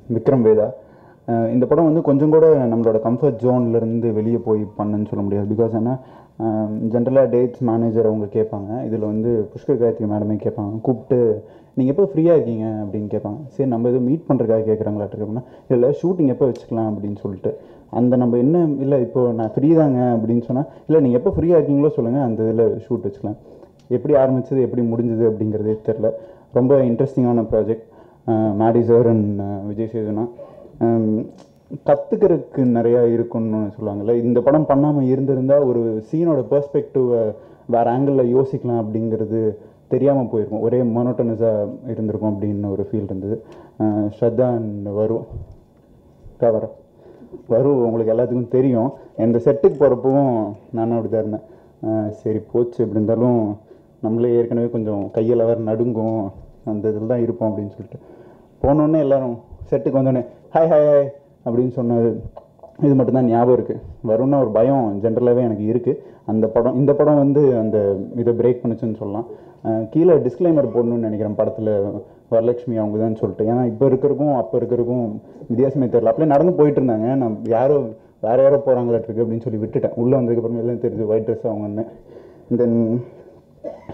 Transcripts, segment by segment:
விக்ரம் வேதா. இந்த படம் வந்து கொஞ்சம் கூட நம்மளோட கம்ஃபர்ட் ஜோன்லேருந்து வெளியே போய் பண்ணுன்னு சொல்ல முடியாது. பிகாஸ் ஏன்னா ஜென்ரலாக டேட்ஸ் மேனேஜர் அவங்க கேட்பாங்க. இதில் வந்து புஷ்கர் காயத்ரி மேடமே கேட்பாங்க, கூப்பிட்டு நீங்கள் எப்போ ஃப்ரீயாக இருக்கீங்க அப்படின்னு கேட்பாங்க. சரி நம்ம எதுவும் மீட் பண்ணுறதுக்காக கேட்குறாங்களாட்டு அப்படின்னா, இல்லை ஷூட்டிங் எப்போ வச்சுக்கலாம் அப்படின்னு சொல்லிட்டு அந்த நம்ம என்ன இல்லை இப்போது நான் ஃப்ரீ தாங்க அப்படின்னு சொன்னால், இல்லை நீங்கள் எப்போ ஃப்ரீயாக இருக்கீங்களோ சொல்லுங்கள், அந்த இதில் ஷூட் வச்சுக்கலாம். எப்படி ஆரம்பித்தது எப்படி முடிஞ்சது அப்படிங்கிறதே தெரில. ரொம்ப இன்ட்ரெஸ்டிங்கான project. Maddy sir and Vijay சேதுனா கற்றுக்கிறதுக்கு நிறையா இருக்குன்னு சொல்லுவாங்கள்ல. இந்த படம் பண்ணாமல் இருந்திருந்தால் ஒரு சீனோட பெர்ஸ்பெக்டிவை வேறு ஆங்கிளில் யோசிக்கலாம் அப்படிங்கிறது தெரியாமல் போயிருக்கும். ஒரே மோனோட்டனஸாக இருந்திருக்கும் அப்படின்னு ஒரு ஃபீல் இருந்தது. ஸ்ரத்தா அண்ட் வரு உங்களுக்கு எல்லாத்துக்கும் தெரியும். இந்த செட்டுக்கு போகிறப்பவும் நானும் அப்படி தான் இருந்தேன். சரி போச்சு, எப்படி இருந்தாலும் நம்மளே ஏற்கனவே கொஞ்சம் கையில் வேறு நடுங்கும், அந்த இதில் தான் இருப்போம் அப்படின்னு சொல்லிட்டு போனோடனே எல்லோரும் செட்டுக்கு வந்தோடனே ஹாய் ஹாய் ஹாய் அப்படின்னு சொன்னது இது மட்டும்தான் ஞாபகம் இருக்குது. வரும்னா ஒரு பயம் ஜென்ரலாகவே எனக்கு இருக்குது. இந்த படம் வந்து அந்த இதை பிரேக் பண்ணுச்சுன்னு சொல்லலாம். கீழே டிஸ்க்ளைமர் போடணும்னு நினைக்கிறேன் படத்தில் வரலட்சுமி அவங்க தான் சொல்லிட்டு. ஏன்னா இப்போ இருக்கிறக்கும் அப்போ இருக்கிறக்கும் வித்தியாசமே தெரியல. அப்படியே நடந்து போயிட்டு இருந்தாங்க, நான் வேறு யாரோ போகிறாங்களாட்டிருக்கு அப்படின்னு சொல்லி விட்டுட்டேன். உள்ளே வந்ததுக்கப்புறமே எல்லாம் தெரியுது ஒயிட் ட்ரெஸ் அவங்கன்னு. தென்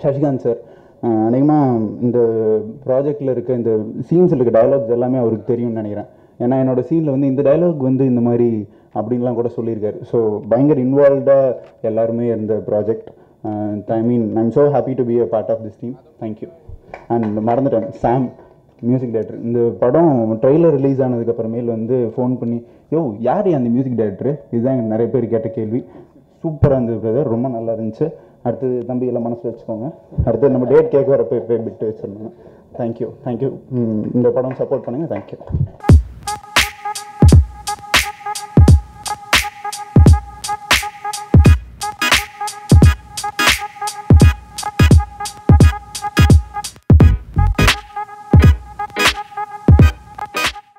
சசிகாந்த் சார் அநேகமாக இந்த ப்ராஜெக்டில் இருக்க இந்த சீன்ஸில் இருக்க டைலாக்ஸ் எல்லாமே அவருக்கு தெரியும்னு நினைக்கிறேன். ஏன்னா என்னோடய சீனில் வந்து இந்த டைலாக் வந்து இந்த மாதிரி அப்படின்லாம் கூட சொல்லியிருக்காரு. ஸோ பயங்கர இன்வால்வ்டாக எல்லாருமே இருந்த project. I'm so happy to be a part of this team. Thank you. And மறந்துட்டேன், சாம் மியூசிக் டைரக்டர். இந்த படம் ட்ரெய்லர் ரிலீஸ் ஆனதுக்கப்புறமேல் வந்து ஃபோன் பண்ணி, யார் அந்த மியூசிக் டைரக்டரு, இதுதான் நிறைய பேர் கேட்ட கேள்வி. சூப்பராக இருந்தது பிரதர், ரொம்ப நல்லா இருந்துச்சு. அடுத்தது தம்பி எல்லாம் மனசில் வச்சுக்கோங்க. அடுத்தது நம்ம டேட் கேட்க வரப்போ இப்போ பிட்டு வச்சிடணும். தேங்க்யூ. இந்த படம் சப்போர்ட் பண்ணுங்கள். தேங்க்யூ.